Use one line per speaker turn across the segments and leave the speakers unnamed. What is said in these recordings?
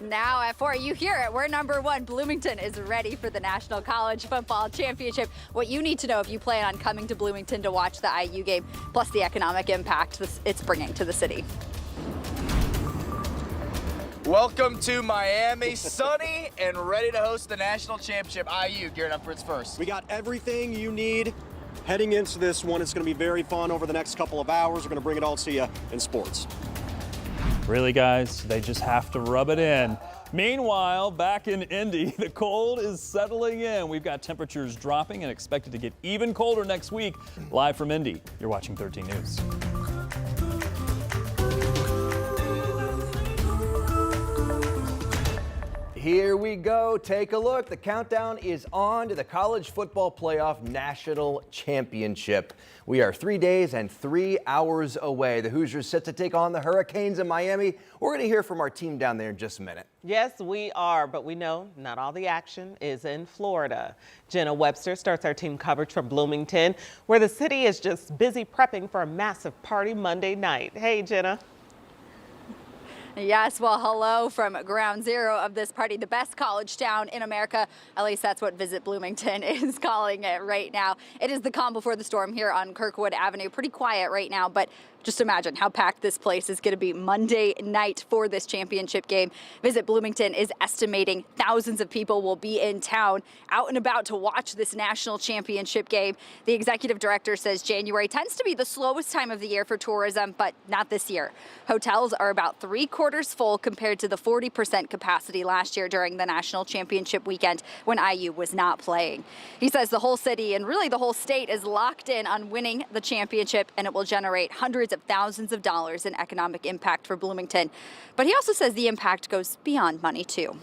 now at 4. You hear it. We're number 1. Bloomington is ready for the National College Football Championship. What you need to know if you plan on coming to Bloomington to watch the IU game, plus the economic impact it's bringing to the city.
Welcome to Miami, sunny and ready to host the National Championship. IU gearing up for its first.
We got everything you need heading into this one. It's going to be very fun over the next couple of hours. We're going to bring it all to you in sports.
Really, guys, they just have to rub it in. Meanwhile, back in Indy, the cold is settling in. We've got temperatures dropping and expected to get even colder next week. Live from Indy, you're watching 13 News.
Here we go. Take a look. The countdown is on to the College Football Playoff National Championship. We are 3 days and 3 hours away. The Hoosiers set to take on the Hurricanes in Miami. We're going to hear from our team down there in just a minute.
Yes, we are, but we know not all the action is in Florida. Jenna Webster starts our team coverage from Bloomington, where the city is just busy prepping for a massive party Monday night. Hey, Jenna.
Yes, well, hello from ground zero of this party, the best college town in America. At least that's what Visit Bloomington is calling it right now. It is the calm before the storm here on Kirkwood Avenue. Pretty quiet right now, but just imagine how packed this place is going to be Monday night for this championship game. Visit Bloomington is estimating thousands of people will be in town, out and about to watch this national championship game. The executive director says January tends to be the slowest time of the year for tourism, but not this year. Hotels are about 3/4 full compared to the 40% capacity last year during the national championship weekend when IU was not playing. He says the whole city and really the whole state is locked in on winning the championship, and it will generate hundreds of thousands of dollars in economic impact for Bloomington. But he also says the impact goes beyond money too.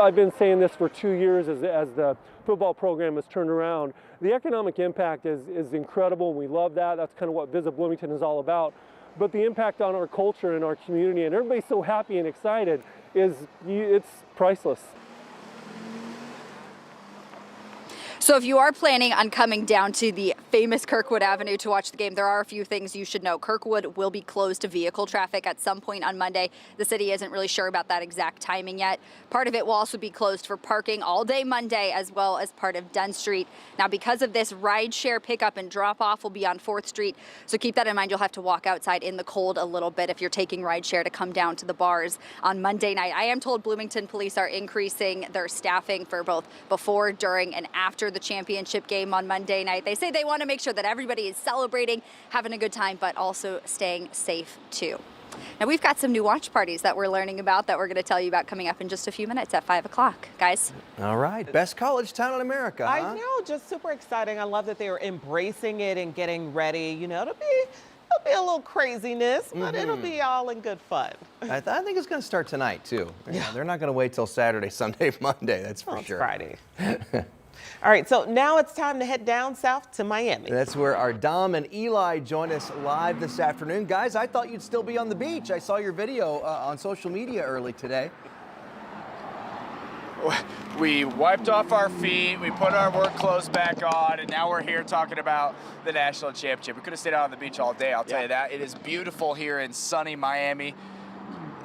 I've been saying this for 2 years as the football program has turned around. The economic impact is incredible, and we love that. That's kind of what Visit Bloomington is all about. But the impact on our culture and our community, and everybody's so happy and excited, it's priceless.
So if you are planning on coming down to the famous Kirkwood Avenue to watch the game, there are a few things you should know. Kirkwood will be closed to vehicle traffic at some point on Monday. The city isn't really sure about that exact timing yet. Part of it will also be closed for parking all day Monday, as well as part of Dunn Street. Now, because of this, rideshare pickup and drop-off will be on 4th Street. So keep that in mind. You'll have to walk outside in the cold a little bit if you're taking rideshare to come down to the bars on Monday night. I am told Bloomington police are increasing their staffing for both before, during, and after the championship game on Monday night. They say they want to make sure that everybody is celebrating, having a good time, but also staying safe too. Now we've got some new watch parties that we're learning about that we're going to tell you about coming up in just a few minutes at 5 o'clock. Guys.
All right. Best college town in America, huh?
I know, just super exciting. I love that they are embracing it and getting ready. You know, it'll be a little craziness, but it'll be all in good fun.
I think it's going to start tonight, too. Yeah. They're not going to wait till Saturday, Sunday, Monday. That's for sure.
Friday. All right, so now it's time to head down south to Miami.
That's where our Dom and Eli join us live this afternoon. Guys, I thought you'd still be on the beach. I saw your video on social media early today.
We wiped off our feet, we put our work clothes back on, and now we're here talking about the national championship. We could have stayed out on the beach all day, I'll tell you that. It is beautiful here in sunny Miami.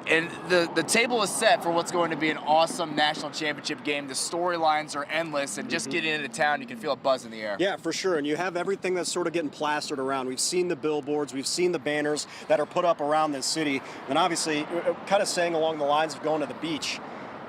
And the table is set for what's going to be an awesome national championship game. The storylines are endless, and just getting into town, you can feel a buzz in the air.
Yeah, for sure. And you have everything that's sort of getting plastered around. We've seen the billboards, we've seen the banners that are put up around this city. And obviously, kind of saying along the lines of going to the beach,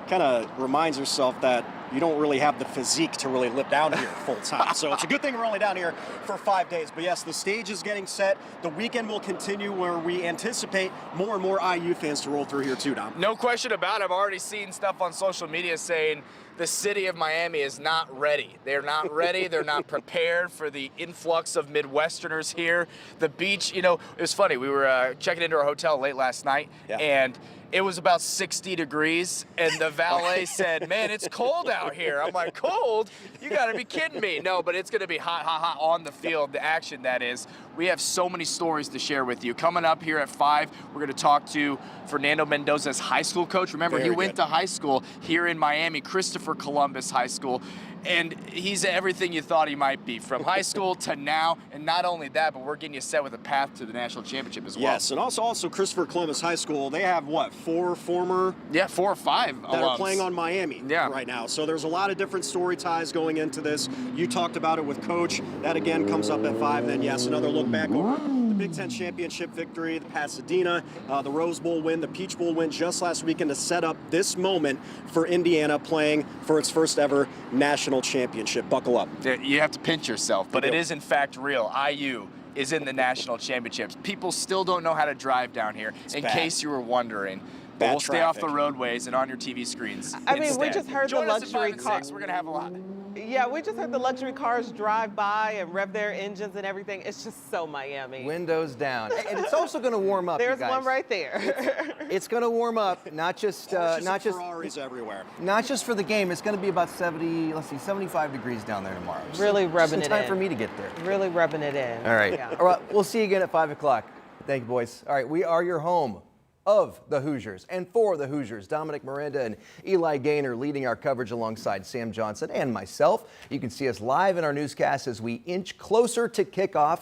kind of reminds yourself that you don't really have the physique to really live down here full time. So it's a good thing we're only down here for 5 days. But yes, the stage is getting set. The weekend will continue where we anticipate more and more IU fans to roll through here too, Dom.
No question about it. I've already seen stuff on social media saying the city of Miami is not ready. They're not ready. They're not prepared for the influx of Midwesterners here. The beach, you know, it was funny. We were checking into our hotel late last night, and it was about 60 degrees, and the valet said, man, it's cold out here. I'm like, cold? You got to be kidding me. No, but it's going to be hot, hot, hot on the field, the action that is. We have so many stories to share with you. Coming up here at 5, we're going to talk to Fernando Mendoza's high school coach. Remember, he went to high school here in Miami, Christopher Columbus High School. And he's everything you thought he might be, from high school to now. And not only that, but we're getting you set with a path to the national championship as well.
Yes, and also Christopher Columbus High School, they have, what, 4 former?
Yeah, 4 or 5
that
alums
are playing on Miami right now. So there's a lot of different story ties going into this. You talked about it with Coach. That, again, comes up at 5. Then, yes, another look back over the Big Ten championship victory, the Pasadena, the Rose Bowl win, the Peach Bowl win just last weekend to set up this moment for Indiana playing for its first ever national championship. Buckle up.
You have to pinch yourself, but it is in fact real. IU is in the national championships. People still don't know how to drive down here, in case you were wondering. But we'll stay off the roadways and on your TV screens.
I mean, we just heard the luxury
cars. We're going to have a lot.
Yeah, we just heard the luxury cars drive by and rev their engines and everything. It's just so Miami.
Windows down. And it's also going to warm up,
There's
you guys.
one right there.
It's going to warm up, not just
Ferraris everywhere.
Not just for the game. It's going to be about 75 degrees down there tomorrow.
Really rubbing it in.
Time for me to get there.
Really rubbing it in.
All right.
Yeah.
All right. We'll see you again at 5 o'clock. Thank you, boys. All right. We are your home of the Hoosiers and for the Hoosiers. Dominic Miranda and Eli Gaynor leading our coverage alongside Sam Johnson and myself. You can see us live in our newscast as we inch closer to kickoff.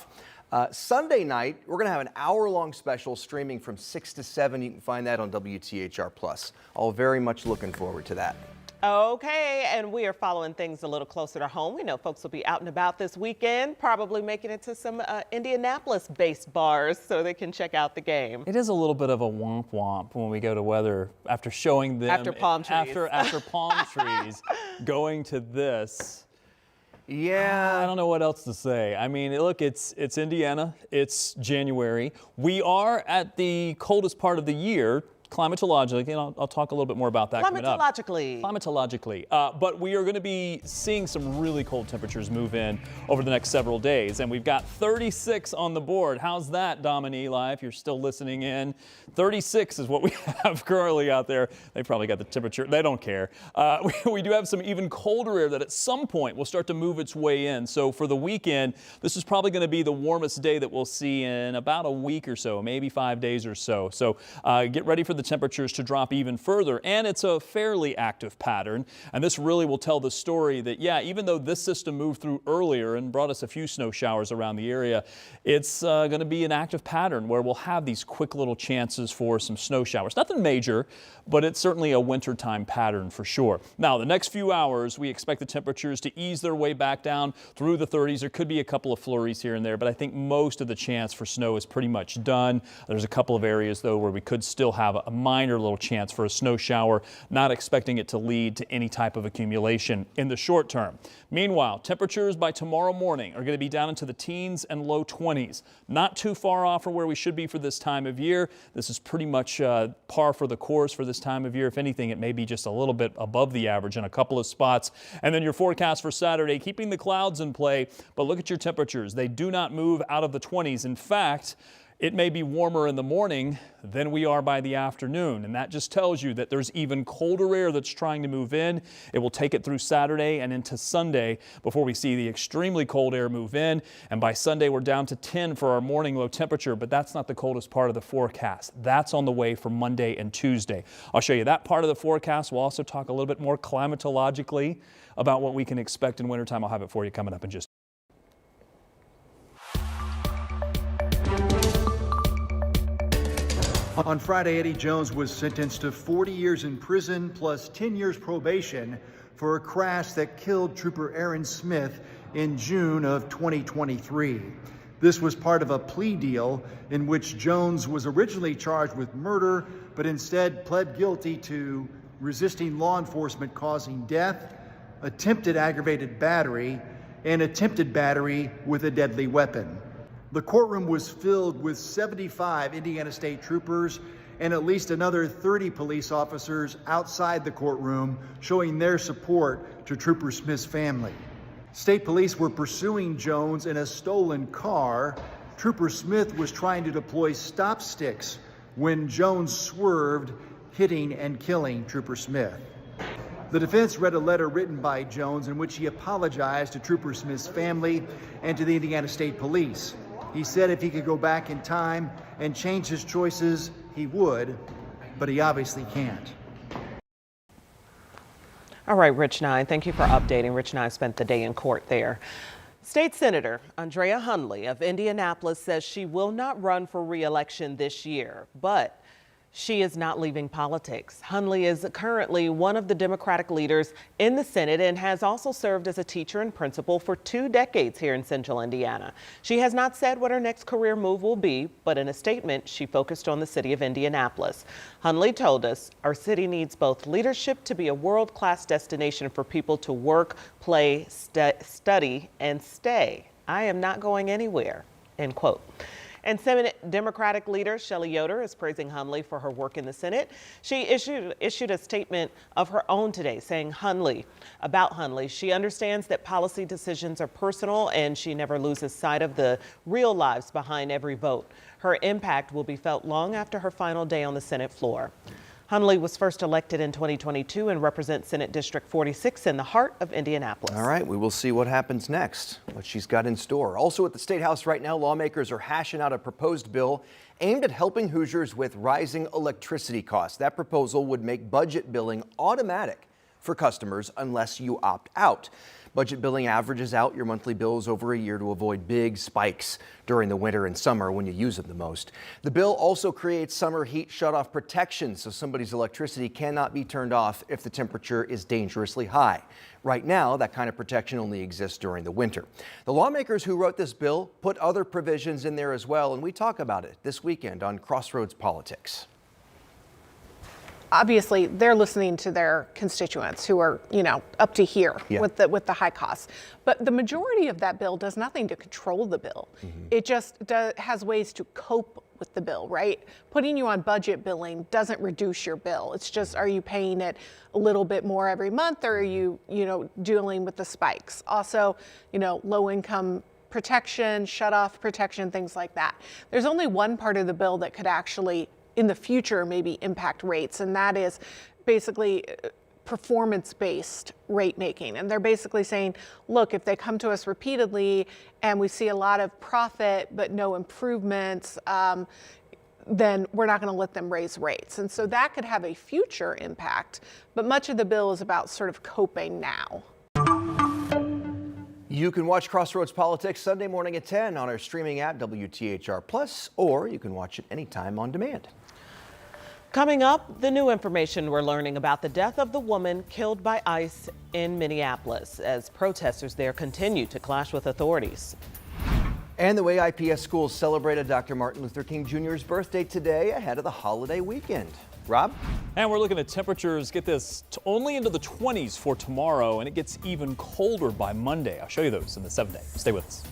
Sunday night, we're going to have an hour-long special streaming from 6 to 7. You can find that on WTHR+. All very much looking forward to that.
Okay, and we are following things a little closer to home. We know folks will be out and about this weekend, probably making it to some Indianapolis-based bars so they can check out the game.
It is a little bit of a womp womp when we go to weather after showing them
after palm trees.
After palm trees, going to this.
Yeah.
I don't know what else to say. I mean, look, it's Indiana. It's January. We are at the coldest part of the year. Climatologically, and I'll talk a little bit more about that coming up. Climatologically. But we are going to be seeing some really cold temperatures move in over the next several days. And we've got 36 on the board. How's that, Dom and Eli, if you're still listening in? 36 is what we have currently out there. They probably got the temperature. They don't care. We do have some even colder air that at some point will start to move its way in. So for the weekend, this is probably going to be the warmest day that we'll see in about a week or so, maybe 5 days or so. So get ready for the temperatures to drop even further, and it's a fairly active pattern, and this really will tell the story that, yeah, even though this system moved through earlier and brought us a few snow showers around the area, it's going to be an active pattern where we'll have these quick little chances for some snow showers. Nothing major, but it's certainly a wintertime pattern for sure. Now, the next few hours, we expect the temperatures to ease their way back down through the 30s. There could be a couple of flurries here and there, but I think most of the chance for snow is pretty much done. There's a couple of areas, though, where we could still have a minor little chance for a snow shower, not expecting it to lead to any type of accumulation in the short term. Meanwhile, temperatures by tomorrow morning are going to be down into the teens and low 20s. Not too far off from where we should be for this time of year. This is pretty much par for the course for this time of year. If anything, it may be just a little bit above the average in a couple of spots. And then your forecast for Saturday, keeping the clouds in play, but look at your temperatures. They do not move out of the 20s. In fact, it may be warmer in the morning than we are by the afternoon, and that just tells you that there's even colder air that's trying to move in. It will take it through Saturday and into Sunday before we see the extremely cold air move in, and by Sunday we're down to 10 for our morning low temperature, but that's not the coldest part of the forecast. That's on the way for Monday and Tuesday. I'll show you that part of the forecast. We'll also talk a little bit more climatologically about what we can expect in wintertime. I'll have it for you coming up in just
On Friday, Eddie Jones was sentenced to 40 years in prison plus 10 years probation for a crash that killed Trooper Aaron Smith in June of 2023. This was part of a plea deal in which Jones was originally charged with murder, but instead pled guilty to resisting law enforcement causing death, attempted aggravated battery, and attempted battery with a deadly weapon. The courtroom was filled with 75 Indiana State troopers and at least another 30 police officers outside the courtroom showing their support to Trooper Smith's family. State police were pursuing Jones in a stolen car. Trooper Smith was trying to deploy stop sticks when Jones swerved, hitting and killing Trooper Smith. The defense read a letter written by Jones in which he apologized to Trooper Smith's family and to the Indiana State Police. He said if he could go back in time and change his choices, he would, but he obviously can't.
All right, Rich Nine, thank you for updating. Rich Nine spent the day in court there. State Senator Andrea Hundley of Indianapolis says she will not run for re-election this year, but she is not leaving politics. Hundley is currently one of the Democratic leaders in the Senate and has also served as a teacher and principal for 2 decades here in Central Indiana. She has not said what her next career move will be, but in a statement, she focused on the city of Indianapolis. Hundley told us our city needs both leadership to be a world-class destination for people to work, play, study, and stay. I am not going anywhere, end quote. And Senate Democratic leader Shelley Yoder is praising Hundley for her work in the Senate. She issued a statement of her own today saying about Hundley, she understands that policy decisions are personal and she never loses sight of the real lives behind every vote. Her impact will be felt long after her final day on the Senate floor. Hundley was first elected in 2022 and represents Senate District 46 in the heart of Indianapolis.
All right, we will see what happens next, what she's got in store. Also at the State House right now, lawmakers are hashing out a proposed bill aimed at helping Hoosiers with rising electricity costs. That proposal would make budget billing automatic for customers unless you opt out. Budget billing averages out your monthly bills over a year to avoid big spikes during the winter and summer when you use them the most. The bill also creates summer heat shutoff protection so somebody's electricity cannot be turned off if the temperature is dangerously high. Right now, that kind of protection only exists during the winter. The lawmakers who wrote this bill put other provisions in there as well, and we talk about it this weekend on Crossroads Politics.
Obviously, they're listening to their constituents who are, up to here with the high costs. But the majority of that bill does nothing to control the bill. It just has ways to cope with the bill, right? Putting you on budget billing doesn't reduce your bill. It's just, are you paying it a little bit more every month, or are you, dealing with the spikes? Also, low income protection, shut off protection, things like that. There's only one part of the bill that could actually in the future maybe impact rates, and that is basically performance-based rate making. And they're basically saying, look, if they come to us repeatedly and we see a lot of profit but no improvements, then we're not going to let them raise rates. And so that could have a future impact, but much of the bill is about sort of coping now.
You can watch Crossroads Politics Sunday morning at 10 on our streaming app, WTHR+, or you can watch it anytime on demand.
Coming up, the new information we're learning about the death of the woman killed by ICE in Minneapolis as protesters there continue to clash with authorities.
And the way IPS schools celebrated Dr. Martin Luther King Jr.'s birthday today ahead of the holiday weekend. Rob?
And we're looking at temperatures, get this, only into the 20s for tomorrow, and it gets even colder by Monday. I'll show you those in the 7 day. Stay with us.